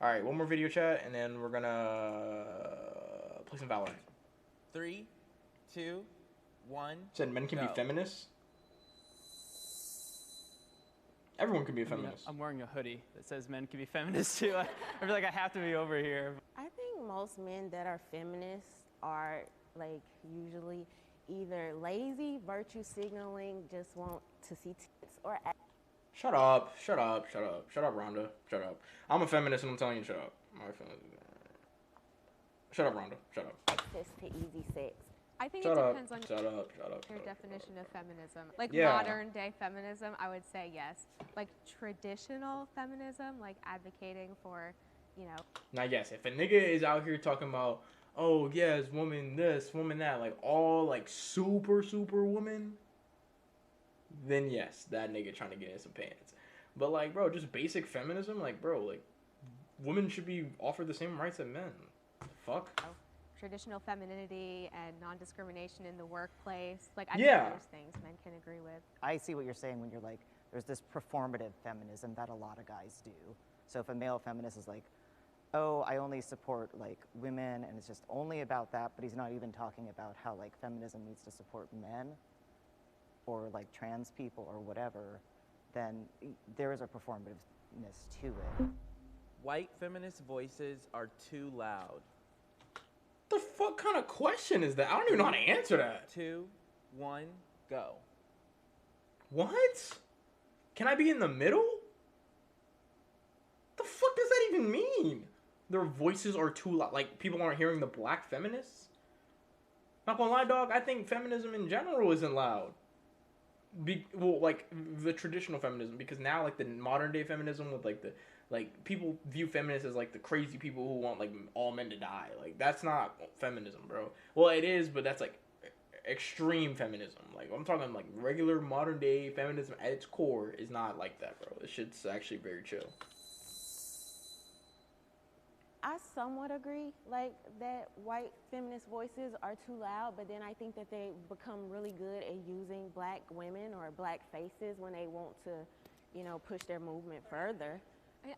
All right, one more video chat, and then we're gonna play some Valorant. 3, 2, 1. Said men can be go. feminists. Everyone can be a feminist. I'm wearing a hoodie that says men can be feminists too. I feel like I have to be over here. I think most men that are feminists are like usually either lazy, virtue signaling, just want to see tits, or Shut up, shut up, shut up, shut up, Rhonda, shut up. I'm a feminist and I'm telling you shut up. Shut up, Rhonda, shut up. access to easy sex. I think Shut it up, depends on shut up, shut up. your definition of feminism. Like Yeah. modern day feminism, I would say yes. Like traditional feminism, like advocating for, you know. Now, yes, if a nigga is out here talking about, oh, yes, woman this, woman that, like, all, like, super woman, then yes, that nigga trying to get in some pants. But, like, bro, just basic feminism, like, bro, like, women should be offered the same rights that men. Fuck. Traditional femininity and non-discrimination in the workplace. Like, I Yeah. think those things men can agree with. I see what you're saying when you're like, there's this performative feminism that a lot of guys do. So if a male feminist is like, oh, I only support like women and it's just only about that, but he's not even talking about how like feminism needs to support men or like trans people or whatever, then there is a performativeness to it. White feminist voices are too loud. The fuck kind of question is that? I don't even know how to answer that. 2, 1, go. What? Can I be in the middle? The fuck does that even mean? Their voices are too loud. Like, people aren't hearing the black feminists? Not gonna lie, dog, I think feminism in general isn't loud. Well, like, the traditional feminism, because now, like, the modern day feminism with, like, people view feminists as, like, the crazy people who want, like, all men to die. Like, that's not feminism, bro. Well, it is, but that's, like, extreme feminism. Like, I'm talking, like, regular modern day feminism at its core is not like that, bro. This shit's actually very chill. I somewhat agree, like that white feminist voices are too loud, but then I think that they become really good at using black women or black faces when they want to, you know, push their movement further.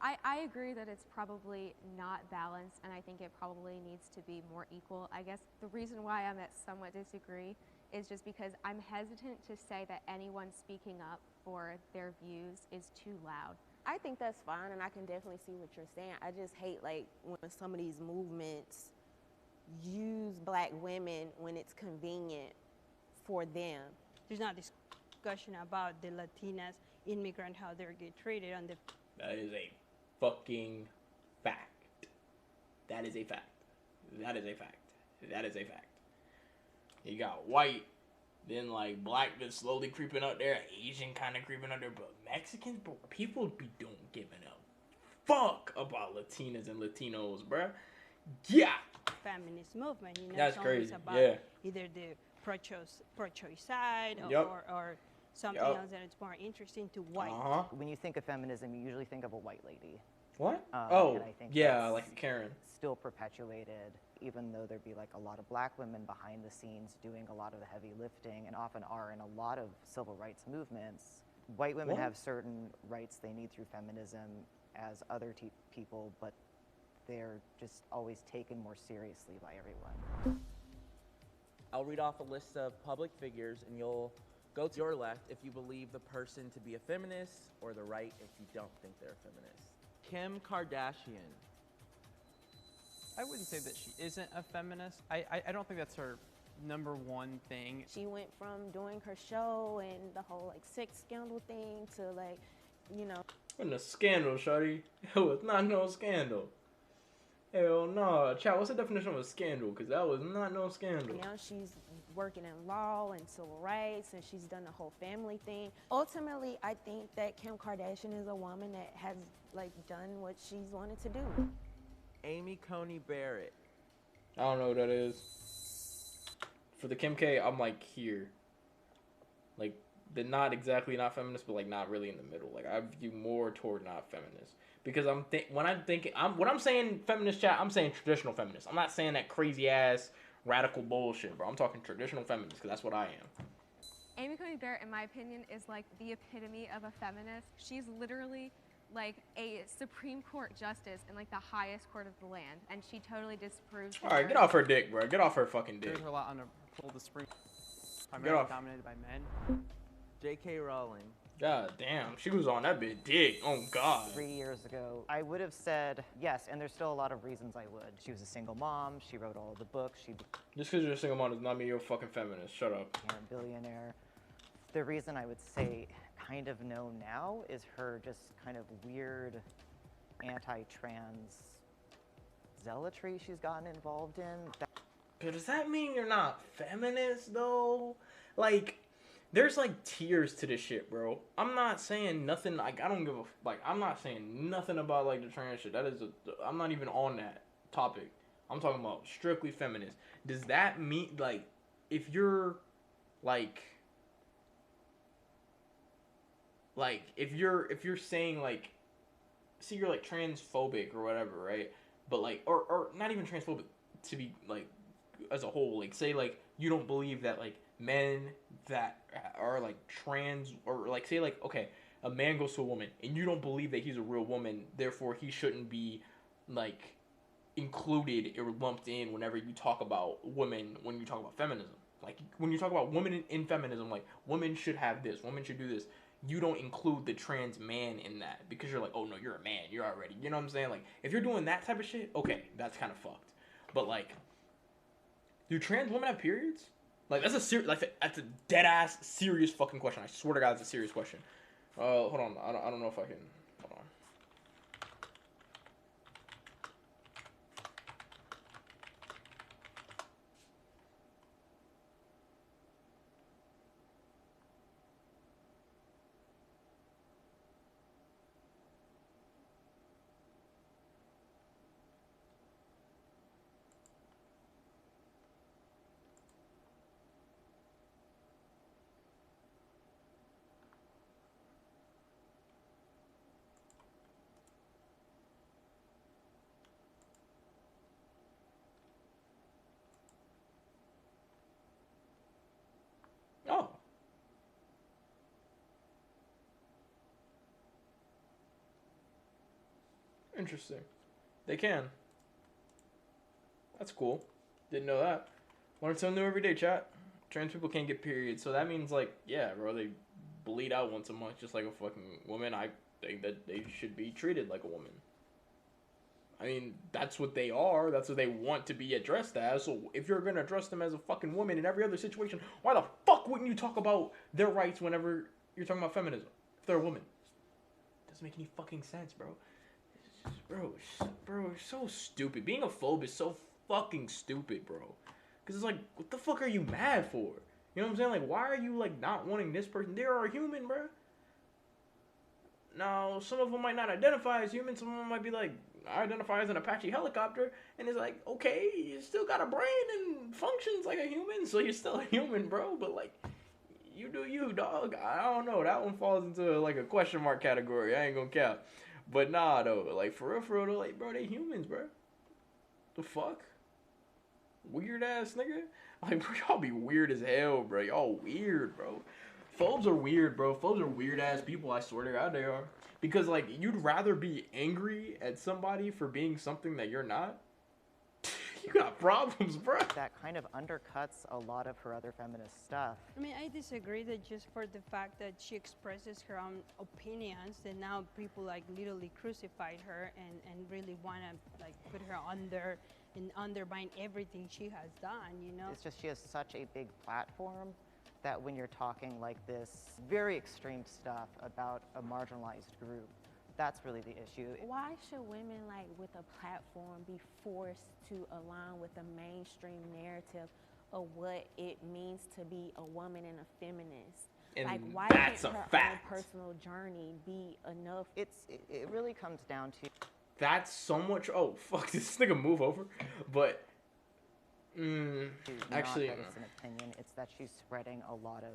I agree that it's probably not balanced, and I think it probably needs to be more equal. I guess the reason why I'm at somewhat disagree is just because I'm hesitant to say that anyone speaking up for their views is too loud. I think that's fine, and I can definitely see what you're saying. I just hate like when some of these movements use black women when it's convenient for them. There's not discussion about the Latinas immigrant, how they're get treated on the. That is a fucking fact. That is a fact. That is a fact. That is a fact. You got white, then like black been slowly creeping up there, Asian kind of creeping up there, but Mexicans, bro, people don't give a fuck about Latinas and Latinos, bruh. Yeah. Feminist movement, you know, That's it's always crazy. about Yeah. either the pro-choice side Yep. or something Yep. else that is more interesting to white. Uh-huh. When you think of feminism, you usually think of a white lady. What? And I think yeah, that's like Karen. still perpetuated, even though there'd be like a lot of black women behind the scenes doing a lot of the heavy lifting, and often are in a lot of civil rights movements. White women What? have certain rights they need through feminism as other people, but they're just always taken more seriously by everyone. I'll read off a list of public figures, and you'll go to your left if you believe the person to be a feminist, or the right if you don't think they're a feminist. Kim Kardashian. I wouldn't say that she isn't a feminist. I don't think that's her number one thing. She went from doing her show and the whole like sex scandal thing to like, you know. Wasn't a scandal, shawty. It was not no scandal. Hell no. Child, what's the definition of a scandal? Because that was not no scandal. Now she's working in law and civil rights, and she's done the whole family thing. Ultimately, I think that Kim Kardashian is a woman that has like done what she's wanted to do. Amy Coney Barrett. I don't know what that is. For the Kim K, I'm like here. Like, they're not exactly not feminist, but like not really in the middle. Like, I view more toward not feminist. Because when I'm thinking, when I'm saying feminist chat, I'm saying traditional feminist. I'm not saying that crazy ass radical bullshit, bro. I'm talking traditional feminist, because that's what I am. Amy Coney Barrett, in my opinion, is like the epitome of a feminist. She's literally like a Supreme Court justice in like the highest court of the land, and she totally disapproves. All right, get off her dick, bro. Get off her fucking dick. There's a lot under the Supreme, Get primarily off. dominated by men. J.K. Rowling. God damn, she was on that bit dick. Oh God. 3 years ago, I would have said yes, and there's still a lot of reasons I would. She was a single mom. She wrote all of the books. She Just because you're a single mom does not mean you're a fucking feminist. Shut up. became a billionaire. The reason I would say kind of no now is her just kind of weird anti-trans zealotry she's gotten involved in. But does that mean you're not feminist though? Like, there's like tiers to this shit, bro. I'm not saying nothing. Like, I don't give a like. I'm not saying nothing about like the trans shit. That is, I'm not even on that topic. I'm talking about strictly feminist. Does that mean like, if you're like if you're saying like, see, you're like transphobic or whatever, right? But like, or not even transphobic, to be like, as a whole, like, say like you don't believe that like men that are like trans, or like, say like, okay, a man goes to a woman and you don't believe that he's a real woman, therefore he shouldn't be like included or lumped in whenever you talk about women, when you talk about feminism. Like, when you talk about women in feminism, like, women should have this, women should do this, you don't include the trans man in that, because you're like, oh no, you're a man, you're already, you know what I'm saying? Like, if you're doing that type of shit, okay, that's kind of fucked. But like, do trans women have periods? Like, that's a dead ass serious fucking question. I swear to God, it's a serious question. Hold on, I don't know if I can. Hold on. Oh. Interesting. They can. That's cool. Didn't know that. Learn something new every day, chat. Trans people can't get periods, so that means, like, yeah, bro, they bleed out once a month just like a fucking woman. I think that they should be treated like a woman. I mean, that's what they are. That's what they want to be addressed as. So if you're going to address them as a fucking woman in every other situation, why the fuck wouldn't you talk about their rights whenever you're talking about feminism? If they're a woman. Doesn't make any fucking sense, bro. Bro, it's so stupid. Being a phobe is so fucking stupid, bro. Because it's like, what the fuck are you mad for? You know what I'm saying? Like, why are you, like, not wanting this person? They are a human, bro. Now, some of them might not identify as human. Some of them might be like, I identify as an Apache helicopter. And it's like, okay, you still got a brain and functions like a human, so you're still a human, bro. But, like, you do you, dog. I don't know. That one falls into, like, a question mark category. I ain't gonna cap. But nah, though. Like, for real, though, like, bro, they humans, bro. The fuck? Weird ass nigga. Like, bro, y'all be weird as hell, bro. Y'all weird, bro. Phobes are weird, bro. Phobes are weird ass people. I swear to God, they are. Because, like, you'd rather be angry at somebody for being something that you're not. You got problems, bro. That kind of undercuts a lot of her other feminist stuff. I mean, I disagree that just for the fact that she expresses her own opinions, that now people like literally crucified her and really want to like put her under and undermine everything she has done, you know? It's just she has such a big platform that when you're talking like this very extreme stuff about a marginalized group, that's really the issue. Why should women, like, with a platform be forced to align with the mainstream narrative of what it means to be a woman and a feminist? And like, why that's can't a her fact. own personal journey be enough? It really comes down to That's so much. Oh, fuck, this nigga move over. But, actually, not that it's an opinion, it's that she's spreading a lot of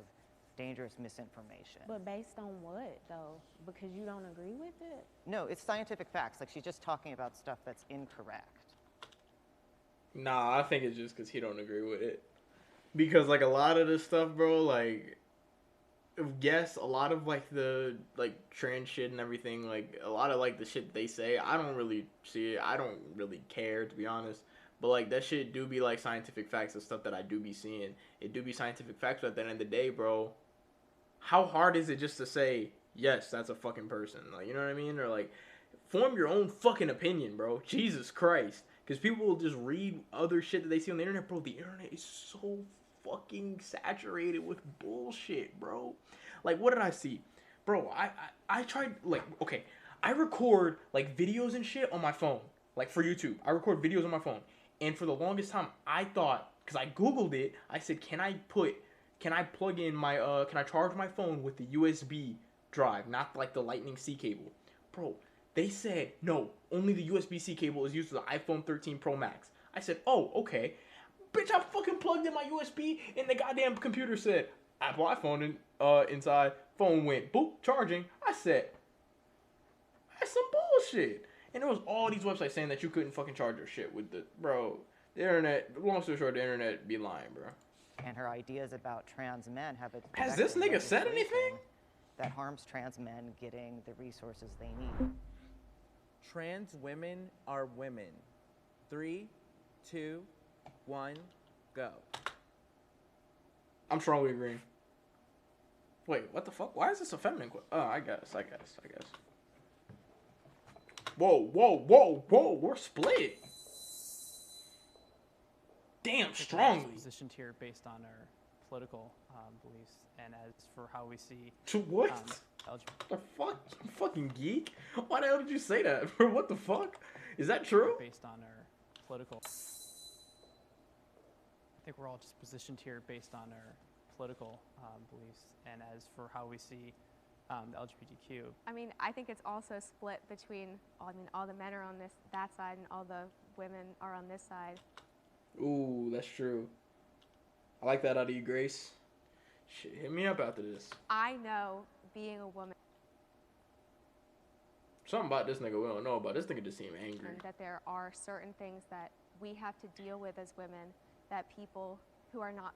dangerous misinformation. But based on what, though? Because you don't agree with it? No, it's scientific facts. Like, she's just talking about stuff that's incorrect. nah, I think it's just because he don't agree with it. Because, like, a lot of this stuff, bro, like, yes, a lot of like the like trans shit and everything, like a lot of like the shit they say, I don't really see it. I don't really care, to be honest. But like that shit do be like scientific facts and stuff that I do be seeing. It do be scientific facts, but at the end of the day, bro, how hard is it just to say yes, that's a fucking person? Like, you know what I mean? Or like form your own fucking opinion, bro. Jesus Christ. Because people will just read other shit that they see on the internet, bro. The internet is so fucking saturated with bullshit, bro. Like, what did I see? Bro, I tried, like, okay, I record, like, videos and shit on my phone. Like, for YouTube. I record videos on my phone. And for the longest time, I thought, because I Googled it, I said, can I plug in my, can I charge my phone with the USB drive, not, like, the Lightning C cable? Bro, they said, no, only the USB-C cable is used for the iPhone 13 Pro Max. I said, oh, okay. Bitch, I fucking plugged in my USB and the goddamn computer said, Apple iPhone inside. Phone went, boop, charging. I said, that's some bullshit. And there was all these websites saying that you couldn't fucking charge your shit with the, bro, the internet, long story short, the internet be lying, bro. And her ideas about trans men have a Has this nigga said anything? That harms trans men getting the resources they need. Trans women are women. 3, 2, 1, go. I'm strongly agreeing. Wait, what the fuck? Why is this a feminine question? Oh, I guess. Whoa, we're split. Damn, strongly. Positioned here based on our political beliefs and as for how we see What? LGBT. The fuck? You fucking geek? Why the hell did you say that? What the fuck? Is that true? Based on our political. I think we're all just positioned here based on our political beliefs and as for how we see the LGBTQ. I mean, I think it's also split between, all the men are on that side and all the women are on this side. Ooh, that's true. I like that out of you, Grace. Shit, hit me up after this. I know being a woman Something about this nigga we don't know about. This nigga just seem angry. and that there are certain things that we have to deal with as women that people who are not,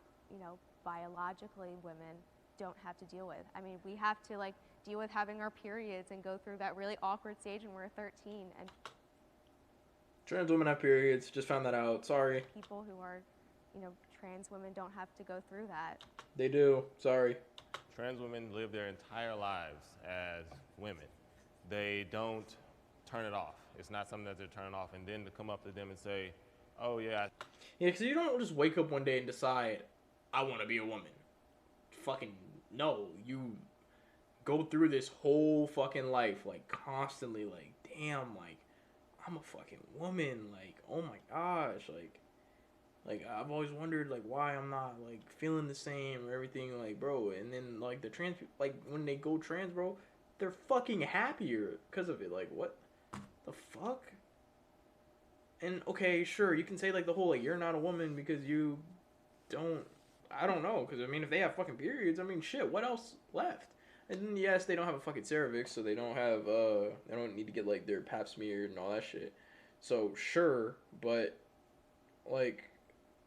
biologically women don't have to deal with. I mean, we have to deal with having our periods and go through that really awkward stage when we're 13, and Trans women have periods. Just found that out. Sorry. people who are, trans women don't have to go through that. They do. Sorry. Trans women live their entire lives as women. They don't turn it off. It's not something that they're turning off. And then to come up to them and say, oh, yeah. Yeah, because you don't just wake up one day and decide, I want to be a woman. Fucking no. You go through this whole fucking life, constantly, damn, I'm a fucking woman. Oh my gosh. I've always wondered, why I'm not, feeling the same or everything, bro. And then, the trans people, when they go trans, bro, they're fucking happier because of it. What the fuck? And, okay, sure, you can say, the whole, you're not a woman because you don't, I don't know. Because, if they have fucking periods, shit, what else left? And then, yes, they don't have a fucking cervix, so they don't have, they don't need to get, their pap smeared and all that shit. So, sure, but,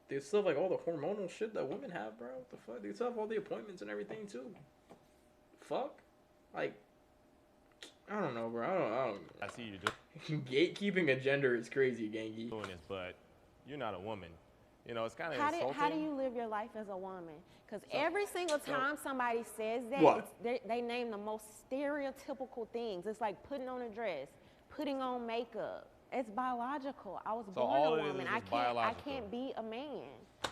they still have, all the hormonal shit that women have, bro. What the fuck? They still have all the appointments and everything, too. Fuck? I don't know, bro. I don't. I see you Gatekeeping a gender is crazy, Gangi. doing this, but you're not a woman. It's kind of How insulting. do you live your life as a woman? Because every single time somebody says that, What? they name the most stereotypical things. It's like putting on a dress, putting on makeup. It's biological. I was born all a it is woman. is I biological. can't be a man.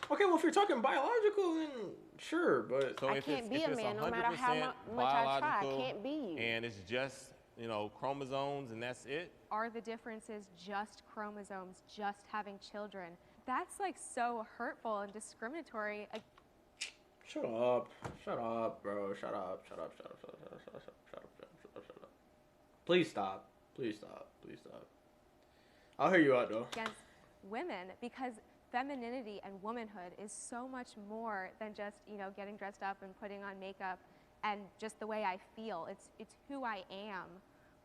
Okay, well, if you're talking biological, then sure, but So I if can't it's, be if a it's man no matter how 100% much I try. I biological can't be you. And it's just, chromosomes and that's it. Are the differences just chromosomes, just having children? That's so hurtful and discriminatory. shut up, bro, shut up. Please stop. I'll hear you out though. Against women, because femininity and womanhood is so much more than just getting dressed up and putting on makeup and just the way I feel. It's who I am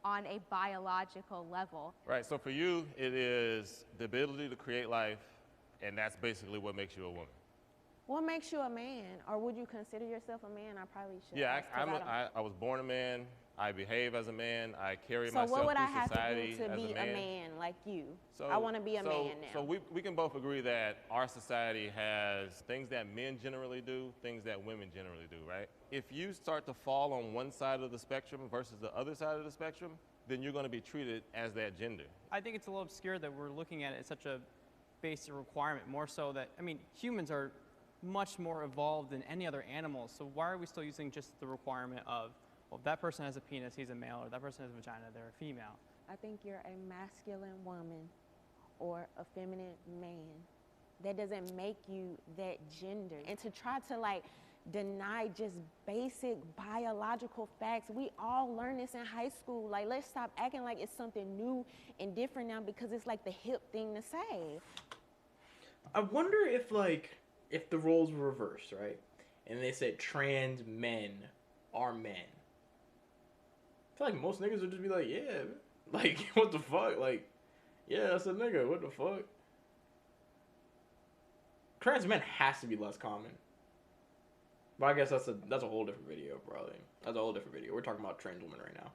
on a biological level. Right, so for you, it is the ability to create life, and that's basically what makes you a woman. What makes you a man, or would you consider yourself a man? I probably should. Yeah, ask, 'cause I was born a man. I behave as a man. I carry So myself what would I through have to society do to as be a man. like you? I want to be a man now. So we can both agree that our society has things that men generally do, things that women generally do, right? If you start to fall on one side of the spectrum versus the other side of the spectrum, then you're going to be treated as that gender. I think it's a little obscure that we're looking at it as such a basic requirement, more so that, I mean, humans are much more evolved than any other animal, so why are we still using just the requirement of, well, if that person has a penis, he's a male, or that person has a vagina, they're a female? I think you're a masculine woman or a feminine man. That doesn't make you that gender. And to try to like deny just basic biological facts, we all learn this in high school. Like, let's stop acting like it's something new and different now because it's like the hip thing to say. I wonder if if the roles were reversed, right? And they said trans men are men. I feel like most niggas would just be like, yeah, like, what the fuck? Like, yeah, that's a nigga, what the fuck? Trans men has to be less common. But I guess that's a whole different video, probably. That's a whole different video. We're talking about trans women right now.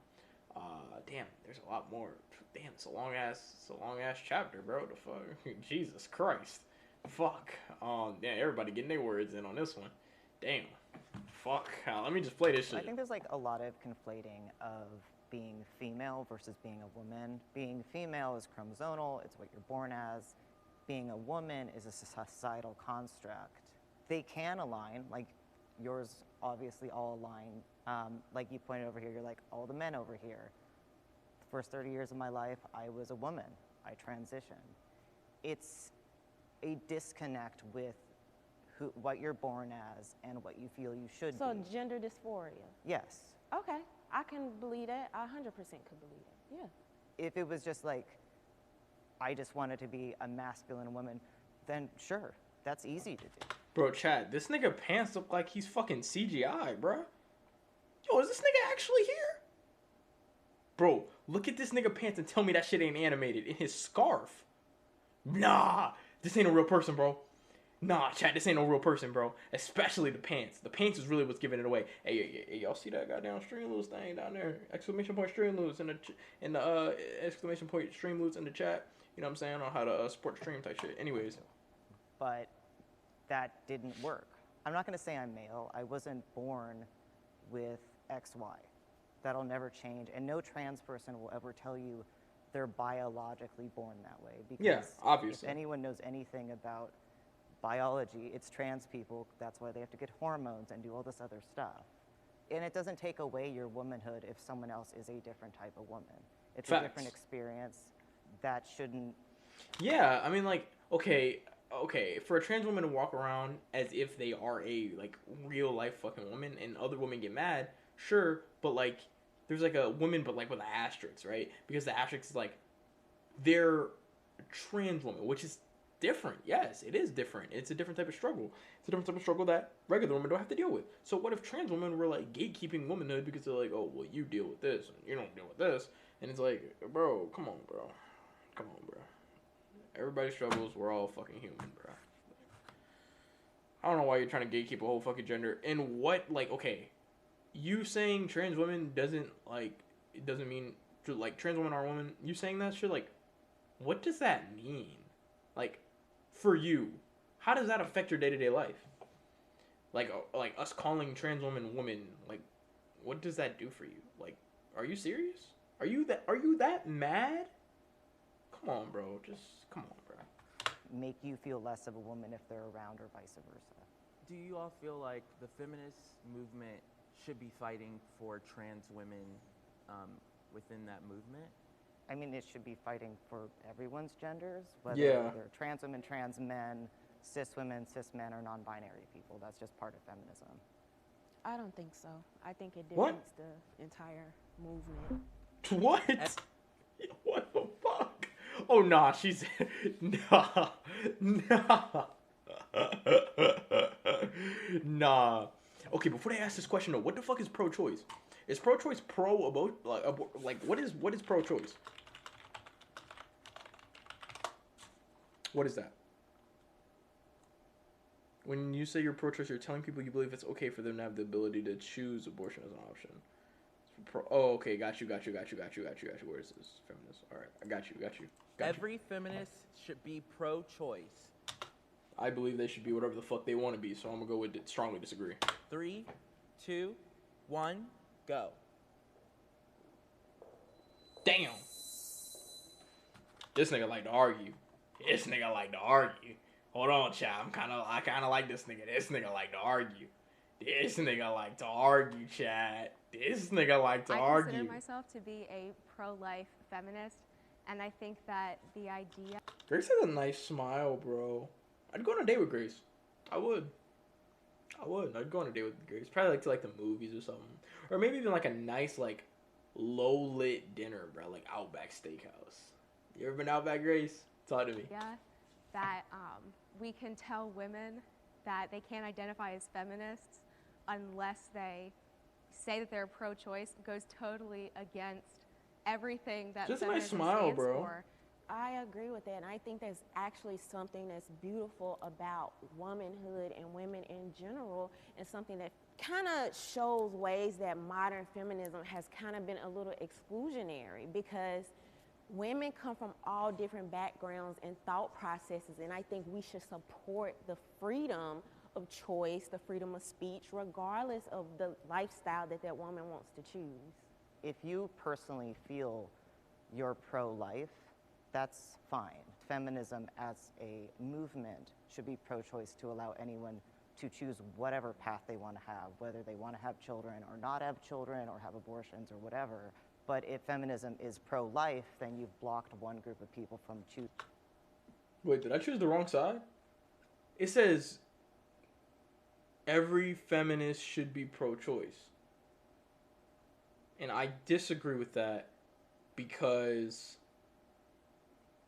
Damn, there's a lot more. Damn, it's a long ass chapter, bro. The fuck? Jesus Christ. Fuck. Yeah, everybody getting their words in on this one. Damn. Fuck. Let me just play this shit. I think there's like a lot of conflating of being female versus being a woman. Being female is chromosomal, it's what you're born as. Being a woman is a societal construct. They can align, like yours obviously all align. Like you pointed over here, you're like, all the men over here. The first 30 years of my life, I was a woman. I transitioned. It's a disconnect with what you're born as and what you feel you should be. So gender dysphoria. Yes. Okay, I can believe that. I 100% could believe it. Yeah. If it was just like, I just wanted to be a masculine woman, then sure, that's easy to do. Bro, Chad, this nigga pants look like he's fucking CGI, bro. Yo, is this nigga actually here? Bro, look at this nigga pants and tell me that shit ain't animated. In his scarf. Nah, this ain't a real person, bro. Nah, Chad, this ain't no real person, bro. Especially the pants. The pants is really what's giving it away. Hey, y'all see that goddamn Streamloots thing down there? Exclamation point Streamloots in the exclamation point Streamloots in the chat. You know what I'm saying? On how to support stream type shit. Anyways. But that didn't work. I'm not going to say I'm male. I wasn't born with XY. That'll never change. And no trans person will ever tell you they're biologically born that way. Because yeah, obviously. If anyone knows anything about biology, it's trans people. That's why they have to get hormones and do all this other stuff. And it doesn't take away your womanhood if someone else is a different type of woman. It's Facts. a different experience that shouldn't... Yeah, I mean, like, okay, for a trans woman to walk around as if they are a, like, real life fucking woman and other women get mad, sure, but, like, there's, like, a woman, but, like, with an asterisk, right? Because the asterisk is, like, they're a trans woman, which is different. Yes, it is different. It's a different type of struggle. It's a different type of struggle that regular women don't have to deal with. So what if trans women were, like, gatekeeping womanhood because they're like, oh, well, you deal with this, and you don't deal with this. And it's like, bro, come on, bro. Come on, bro. Everybody struggles. We're all fucking human, bro. I don't know why you're trying to gatekeep a whole fucking gender. And what, like, okay, you saying trans women doesn't, like, it doesn't mean, like, trans women are women. You saying that shit, like, what does that mean? Like, for you, how does that affect your day-to-day life? Like us calling trans women woman, like, what does that do for you? Like, are you serious? Are you that mad? Come on, bro. Just come on, bro. make you feel less of a woman if they're around or vice versa. Do you all feel like the feminist movement should be fighting for trans women within that movement? I mean, it should be fighting for everyone's genders, whether Yeah. they're trans women, trans men, cis women, cis men, or non-binary people. That's just part of feminism. I don't think so. I think it What? defeats the entire movement. What? What the fuck? Oh nah, she's nah, nah, nah. Okay, before they ask this question though, what the fuck is pro-choice? Is pro-choice like what is pro-choice? What is that? When you say you're pro-choice, you're telling people you believe it's okay for them to have the ability to choose abortion as an option. Oh, okay, got you. Where is this? Feminist. All right, I got you. Every feminist should be pro-choice. I believe they should be whatever the fuck they want to be, so I'm gonna go with strongly disagree. 3, 2, 1, go. Damn. This nigga like to argue. Hold on, child. I kind of like this nigga. This nigga like to argue. Chad. This nigga like to I argue. consider myself to be a pro-life feminist, and I think that the idea. Grace has a nice smile, bro. I'd go on a date with Grace. I would. I'd go on a date with Grace. Probably like to like the movies or something, or maybe even like a nice like low lit dinner, bro. Like Outback Steakhouse. You ever been Outback, Grace? Talk to me. Yeah, that we can tell women that they can't identify as feminists unless they say that they're pro-choice goes totally against everything that Just a nice feminism smile, stands bro. for. I agree with that, and I think that's actually something that's beautiful about womanhood and women in general, and something that kind of shows ways that modern feminism has kind of been a little exclusionary, because women come from all different backgrounds and thought processes, and I think we should support the freedom of choice, the freedom of speech, regardless of the lifestyle that that woman wants to choose. If you personally feel you're pro-life, that's fine. Feminism as a movement should be pro-choice to allow anyone to choose whatever path they want to have, whether they want to have children or not have children or have abortions or whatever. But if feminism is pro-life, then you've blocked one group of people from choosing. Wait, did I choose the wrong side? It says every feminist should be pro-choice. And I disagree with that because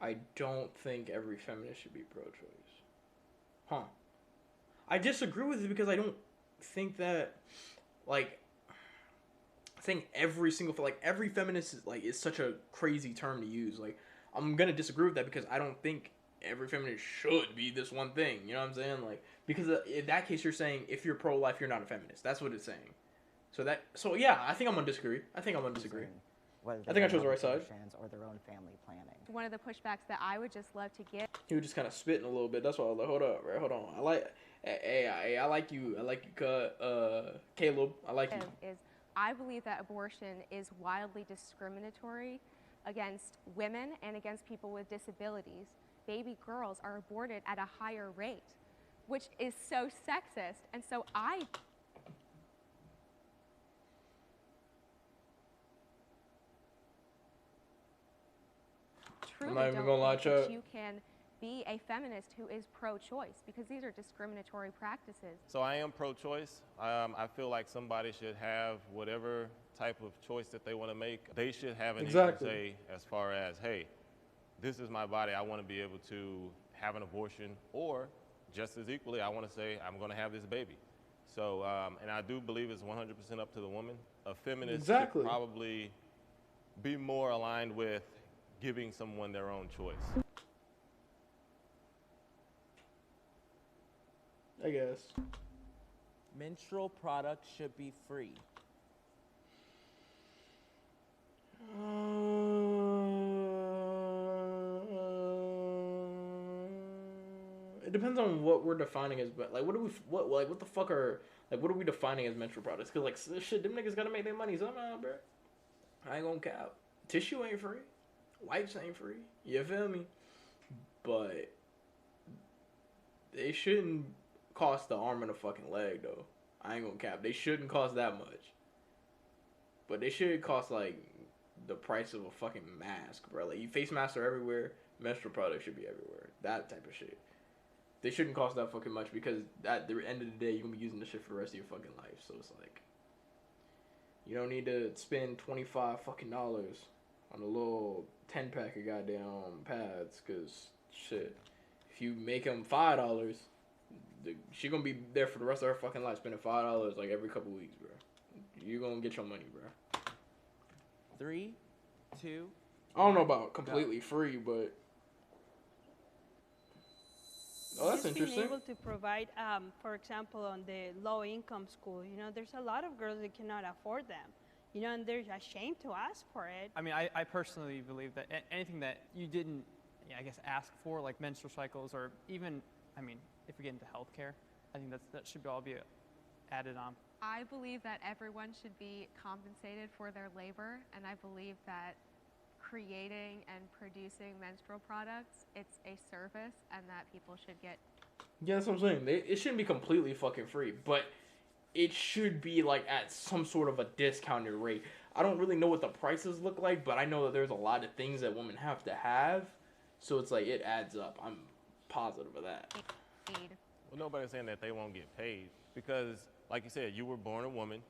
I don't think every feminist should be pro-choice. Huh. I disagree with it because I don't think that, like, saying every feminist is such a crazy term to use. Like, I'm gonna disagree with that because I don't think every feminist should be this one thing. You know what I'm saying? Like, because in that case, you're saying if you're pro-life, you're not a feminist. That's what it's saying. So yeah, I think I'm gonna disagree. Whether I think I chose the right side. Or their own family planning. One of the pushbacks that I would just love to get He was just kind of spitting a little bit. That's why I was like, hold on. I like you, Caleb. I like you. is I believe that abortion is wildly discriminatory against women and against people with disabilities. Baby girls are aborted at a higher rate, which is so sexist. And so I truly I'm not even don't gonna lie, think that Chuck. you can be a feminist who is pro-choice, because these are discriminatory practices. So I am pro-choice. I feel like somebody should have whatever type of choice that they want to make. They should have an equal say as far as, hey, this is my body. I want to be able to have an abortion, or just as equally, I want to say I'm going to have this baby. So, and I do believe it's 100% up to the woman. A feminist should probably be more aligned with giving someone their own choice. I guess. Menstrual products should be free. It depends on what we're defining as, but like, what are we defining as menstrual products? Cause like, shit, them niggas gotta make their money somehow, bro. I ain't gonna cap. Tissue ain't free. Wipes ain't free. You feel me? But they shouldn't cost the arm and a fucking leg, though. I ain't gonna cap. They shouldn't cost that much. But they should cost, like, the price of a fucking mask, bro. Like, face masks are everywhere. Menstrual products should be everywhere. That type of shit. They shouldn't cost that fucking much because at the end of the day, you're gonna be using this shit for the rest of your fucking life. So it's like, you don't need to spend $25 fucking dollars on a little 10-pack of goddamn pads, because shit, if you make them $5, she gonna be there for the rest of her fucking life, spending $5 like every couple weeks, bro. You gonna get your money, bro. 3, 2. I don't know about completely free, but Oh, that's just interesting. being able to provide, for example, on the low-income school, there's a lot of girls that cannot afford them, and they're ashamed to ask for it. I mean, I personally believe that anything that you didn't, I guess, ask for, like menstrual cycles, or even, I mean, if we get into healthcare, I think that should all be added on. I believe that everyone should be compensated for their labor, and I believe that creating and producing menstrual products, it's a service, and that people should get. Yeah, that's what I'm saying. It shouldn't be completely fucking free, but it should be like at some sort of a discounted rate. I don't really know what the prices look like, but I know that there's a lot of things that women have to have, so it's like it adds up. I'm positive of that. Paid. Well, nobody's saying that they won't get paid because, like you said, you were born a woman.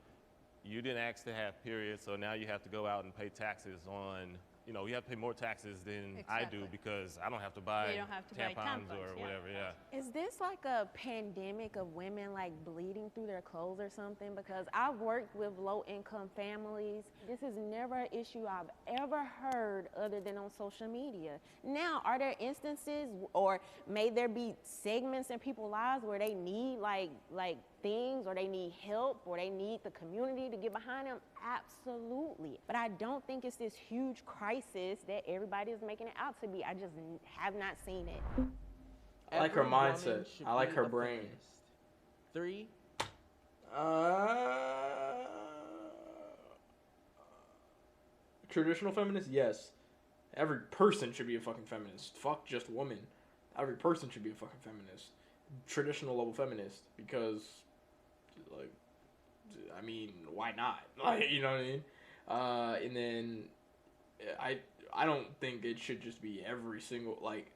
You didn't ask to have periods, so now you have to go out and pay taxes on, you have to pay more taxes than I do Exactly. because I don't have to buy You don't have to buy tampons tampons, or yeah. whatever, yeah. Is this like a pandemic of women like bleeding through their clothes or something? Because I've worked with low-income families. This is never an issue I've ever heard other than on social media. Now, are there instances, or may there be segments in people's lives where they need like things, or they need help, or they need the community to get behind them? Absolutely. But I don't think it's this huge crisis that everybody is making it out to be. I just have not seen it. I like her Every woman mindset. should I like be her a brain. feminist. 3, Traditional feminist, yes. Every person should be a fucking feminist. Fuck just women. Every person should be a fucking feminist. Traditional level feminist, because, like, I mean, why not? Like, you know what I mean? And then I don't think it should just be every single, like,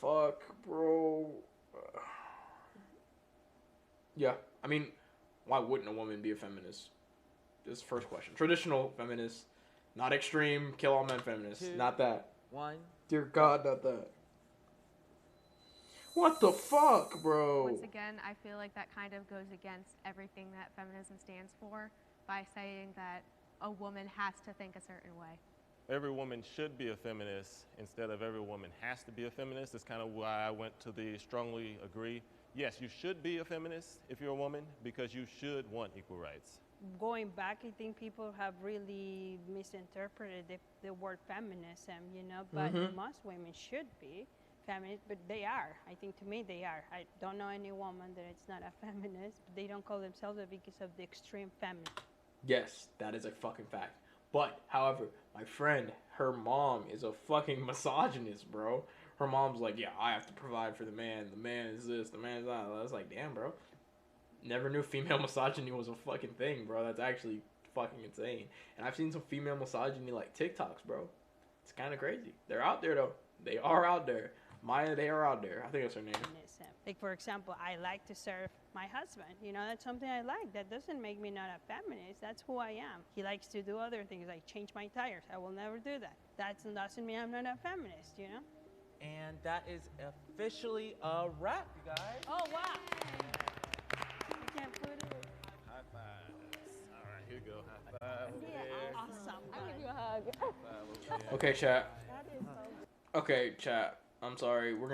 fuck, bro. Yeah, I mean, why wouldn't a woman be a feminist? This is the first question. Traditional feminist, not extreme, kill all men feminist. 2, Not that. 1. Dear God, not that. What the fuck, bro? Once again, I feel like that kind of goes against everything that feminism stands for by saying that a woman has to think a certain way. Every woman should be a feminist instead of every woman has to be a feminist. That's kind of why I went to the strongly agree. Yes, you should be a feminist if you're a woman because you should want equal rights. Going back, I think people have really misinterpreted the word feminism, but most women should be feminist, but they are. I think to me they are. I don't know any woman that it's not a feminist, but they don't call themselves that because of the extreme feminist. Yes, that is a fucking fact. But, however, my friend, her mom is a fucking misogynist, bro. Her mom's like, yeah, I have to provide for the man. The man is this, the man is that. I was like, damn, bro. Never knew female misogyny was a fucking thing, bro. That's actually fucking insane. And I've seen some female misogyny, like, TikToks, bro. It's kind of crazy. They're out there, though. They are out there. Maya, they are out there. I think that's her name. Feminism. Like, for example, I like to serve my husband. That's something I like. That doesn't make me not a feminist. That's who I am. He likes to do other things, like change my tires. I will never do that. That doesn't mean I'm not a feminist, And that is officially a wrap, you guys. Oh, wow. I can't put it. High fives. All right, here we go. High five over Yeah, there. Awesome. I'll give you a hug. High five over there. Okay, chat. That is so Okay, chat. I'm sorry. We're gonna